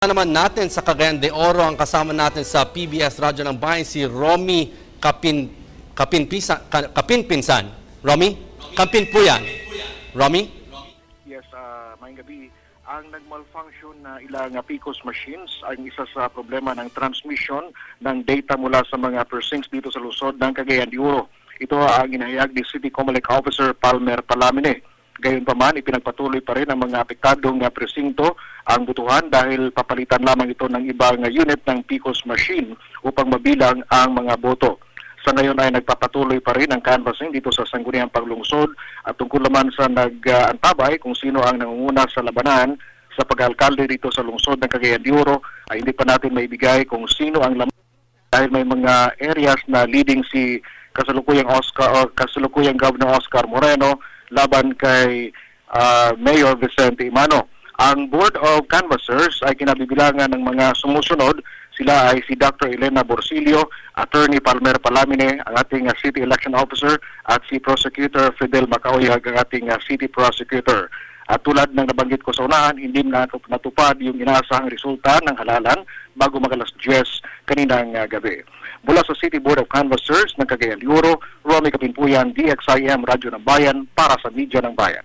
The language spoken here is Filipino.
Naman natin sa Cagayan de Oro ang kasama natin sa PBS Radyo ng Bayan si Romy Kapinpinsan. Romy? Kapinpuyan. Romy? Yes, maayong gabi. Ang nag-malfunction na ilang PCOS machines ang isa sa problema ng transmission ng data mula sa mga precincts dito sa lungsod ng Cagayan de Oro. Ito ang inahayag ni City Comelec Officer Palmer Palamine. Gayunpaman, ipinagpatuloy pa rin ang mga apektadong presinto ang butuhan dahil papalitan lamang ito ng ibang unit ng PCOS machine upang mabilang ang mga boto. Sa ngayon ay nagpapatuloy pa rin ang canvassing dito sa Sangguniang Paglungsod at tungkol naman sa nag-antabay kung sino ang nangunguna sa labanan sa pag-alkalde dito sa lungsod ng Cagayan de Oro ay hindi pa natin maibigay kung sino ang laman dahil may mga areas na leading si kasalukuyang Governor Oscar Moreno laban kay Mayor Vicente Imano. Ang Board of Canvassers ay kinabibilangan ng mga sumusunod. Sila ay si Dr. Elena Borsilio, Attorney Palmer Palamine, ang ating City Election Officer, at si Prosecutor Fidel Macaoyag, ang ating City Prosecutor. At tulad ng nabanggit ko sa unahan, hindi na natupad yung inaasahang resulta ng halalan bago mag-alas 10 kaninang gabi. Mula sa City Board of Canvassers ng Cagayan de Oro, Romy Kapinpuyan, DXIM Radyo ng Bayan para sa Media ng Bayan.